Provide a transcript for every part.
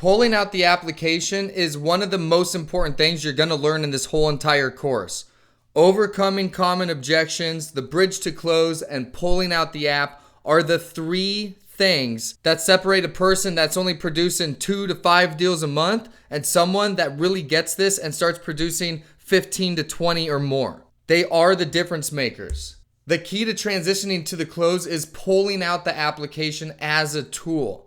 Pulling out the application is one of the most important things you're going to learn in this whole entire course. Overcoming common objections, the bridge to close, and pulling out the app are the three things that separate a person that's only producing 2 to 5 deals a month and someone that really gets this and starts producing 15 to 20 or more. They are the difference makers. The key to transitioning to the close is pulling out the application as a tool.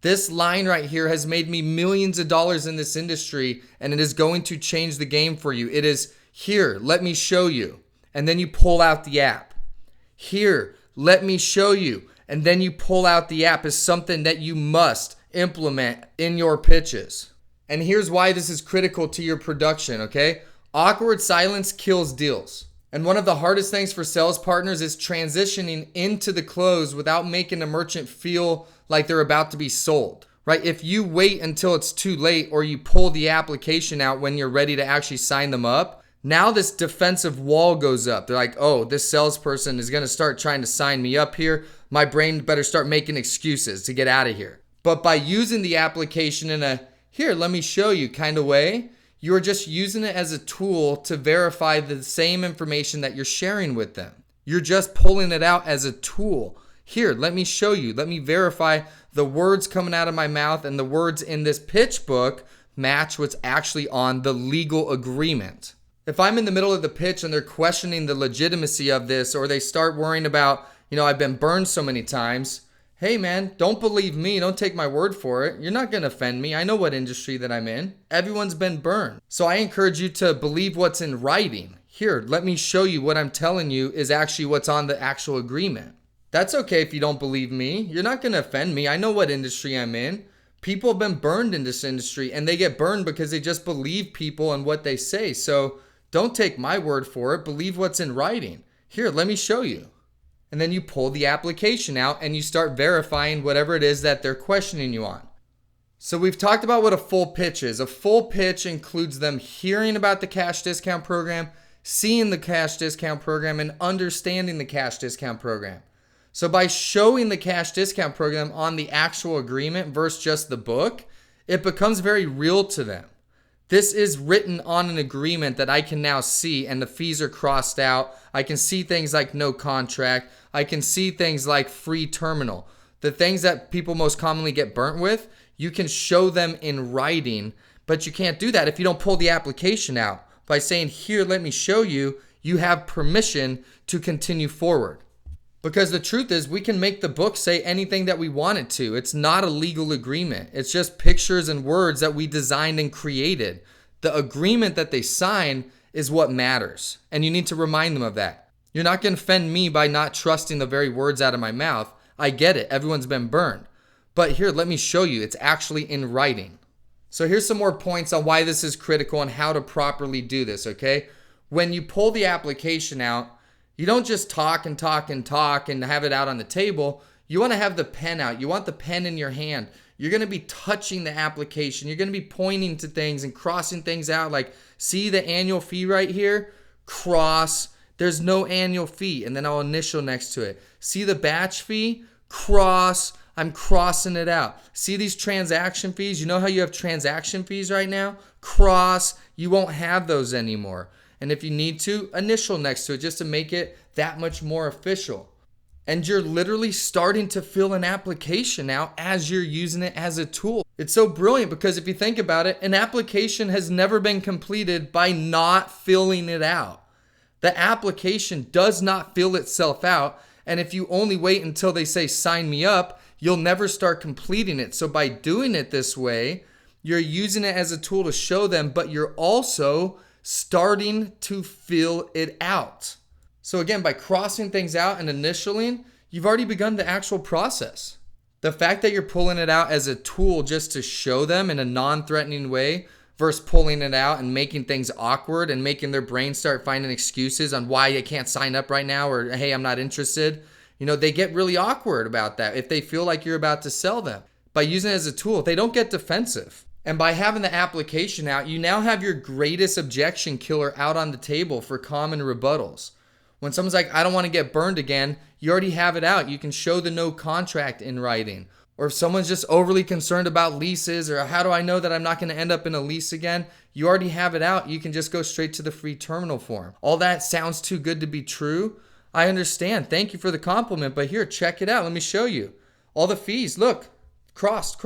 This line right here has made me millions of dollars in this industry, and it is going to change the game for you. It is, here, let me show you. And then you pull out the app. Here, let me show you. And then you pull out the app is something that you must implement in your pitches. And here's why this is critical to your production, okay? Awkward silence kills deals. And one of the hardest things for sales partners is transitioning into the close without making a merchant feel like they're about to be sold, right? If you wait until it's too late or you pull the application out when you're ready to actually sign them up, now this defensive wall goes up. They're like, oh, this salesperson is going to start trying to sign me up here. My brain better start making excuses to get out of here. But by using the application in a, here, let me show you kind of way, you're just using it as a tool to verify the same information that you're sharing with them. You're just pulling it out as a tool. Here, let me show you. Let me verify the words coming out of my mouth and the words in this pitch book match what's actually on the legal agreement. If I'm in the middle of the pitch and they're questioning the legitimacy of this, or they start worrying about, I've been burned so many times. Hey man, don't believe me. Don't take my word for it. You're not going to offend me. I know what industry that I'm in. Everyone's been burned. So I encourage you to believe what's in writing. Here, let me show you what I'm telling you is actually what's on the actual agreement. That's okay if you don't believe me. You're not going to offend me. I know what industry I'm in. People have been burned in this industry, and they get burned because they just believe people and what they say. So don't take my word for it. Believe what's in writing. Here, let me show you. And then you pull the application out and you start verifying whatever it is that they're questioning you on. So we've talked about what a full pitch is. A full pitch includes them hearing about the cash discount program, seeing the cash discount program, and understanding the cash discount program. So by showing the cash discount program on the actual agreement versus just the book, it becomes very real to them. This is written on an agreement that I can now see, and the fees are crossed out. I can see things like no contract. I can see things like free terminal. The things that people most commonly get burnt with, you can show them in writing, but you can't do that if you don't pull the application out. By saying, here, let me show you, you have permission to continue forward. Because the truth is, we can make the book say anything that we want it to. It's not a legal agreement. It's just pictures and words that we designed and created. The agreement that they sign is what matters. And you need to remind them of that. You're not going to offend me by not trusting the very words out of my mouth. I get it. Everyone's been burned. But here, let me show you. It's actually in writing. So here's some more points on why this is critical and how to properly do this, okay? When you pull the application out, you don't just talk and talk and talk and have it out on the table. You want to have the pen out. You want the pen in your hand. You're going to be touching the application. You're going to be pointing to things and crossing things out. Like, see the annual fee right here? Cross. There's no annual fee. And then I'll initial next to it. See the batch fee? Cross. I'm crossing it out. See these transaction fees? You know how you have transaction fees right now? Cross. You won't have those anymore. And if you need to, initial next to it just to make it that much more official. And you're literally starting to fill an application out as you're using it as a tool. It's so brilliant because if you think about it, an application has never been completed by not filling it out. The application does not fill itself out. And if you only wait until they say, sign me up, you'll never start completing it. So by doing it this way, you're using it as a tool to show them, but you're also starting to fill it out. So again, by crossing things out and initialing, you've already begun the actual process. The fact that you're pulling it out as a tool just to show them in a non-threatening way versus pulling it out and making things awkward and making their brain start finding excuses on why they can't sign up right now or, hey, I'm not interested. They get really awkward about that if they feel like you're about to sell them. By using it as a tool, they don't get defensive. And by having the application out, you now have your greatest objection killer out on the table for common rebuttals. When someone's like, I don't want to get burned again, you already have it out. You can show the no contract in writing. Or if someone's just overly concerned about leases, or how do I know that I'm not going to end up in a lease again? You already have it out. You can just go straight to the free terminal form. All that sounds too good to be true. I understand. Thank you for the compliment, but here, check it out. Let me show you. All the fees, look, cross.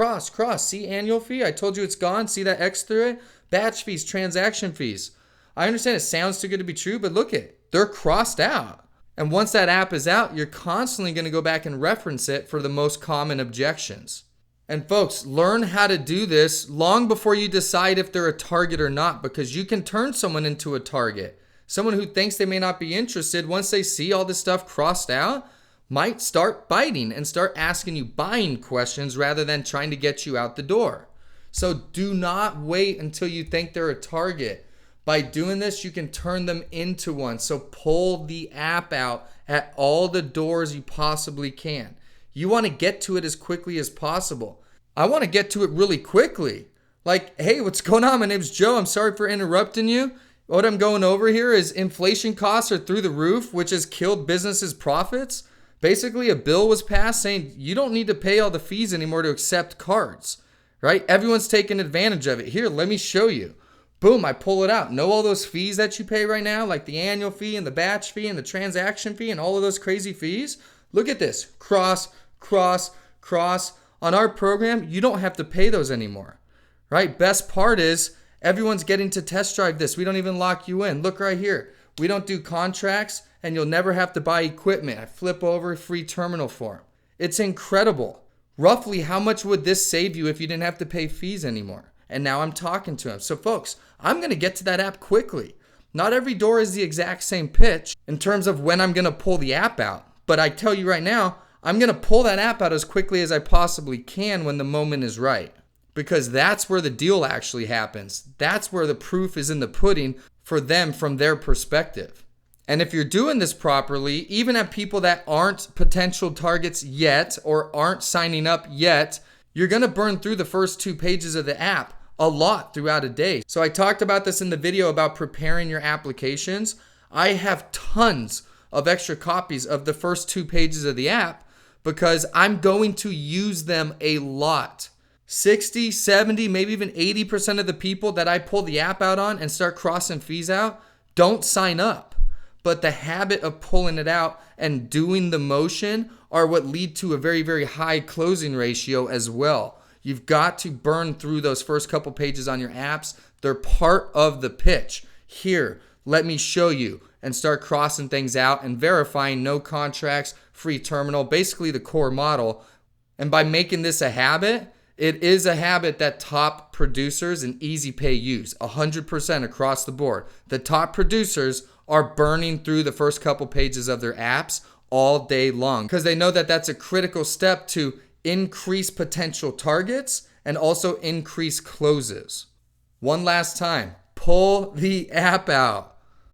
See annual fee? I told you it's gone. See that X through it? Batch fees, transaction fees. I understand it sounds too good to be true, but look it, they're crossed out. And once that app is out, you're constantly going to go back and reference it for the most common objections. And folks, learn how to do this long before you decide if they're a target or not, because you can turn someone into a target. Someone who thinks they may not be interested, once they see all this stuff crossed out, might start biting and start asking you buying questions rather than trying to get you out the door. So do not wait until you think they're a target. By doing this, you can turn them into one. So pull the app out at all the doors you possibly can. You want to get to it as quickly as possible. I want to get to it really quickly. Like, hey, what's going on? My name's Joe. I'm sorry for interrupting you. What I'm going over here is inflation costs are through the roof, which has killed businesses' profits. Basically, a bill was passed saying you don't need to pay all the fees anymore to accept cards, right? Everyone's taking advantage of it. Here, let me show you. Boom, I pull it out. Know all those fees that you pay right now, like the annual fee and the batch fee and the transaction fee and all of those crazy fees? Look at this. Cross. On our program, you don't have to pay those anymore, right? Best part is everyone's getting to test drive this. We don't even lock you in. Look right here. We don't do contracts, and you'll never have to buy equipment. I flip over free terminal form. It's incredible. Roughly, how much would this save you if you didn't have to pay fees anymore? And now I'm talking to him. So folks, I'm going to get to that app quickly. Not every door is the exact same pitch in terms of when I'm going to pull the app out. But I tell you right now, I'm going to pull that app out as quickly as I possibly can when the moment is right. Because that's where the deal actually happens. That's where the proof is in the pudding for them from their perspective. And if you're doing this properly, even at people that aren't potential targets yet or aren't signing up yet, you're going to burn through the first 2 pages of the app a lot throughout a day. So I talked about this in the video about preparing your applications. I have tons of extra copies of the first 2 pages of the app because I'm going to use them a lot. 60, 70, maybe even 80% of the people that I pull the app out on and start crossing fees out don't sign up. But the habit of pulling it out and doing the motion are what lead to a very, very high closing ratio as well. You've got to burn through those first couple pages on your apps. They're part of the pitch. Here, let me show you, and start crossing things out and verifying no contracts, free terminal, basically the core model. And by making this a habit, it is a habit that top producers and easy pay use 100% across the board. The top producers are burning through the first couple pages of their apps all day long because they know that that's a critical step to increase potential targets and also increase closes. One last time, pull the app out.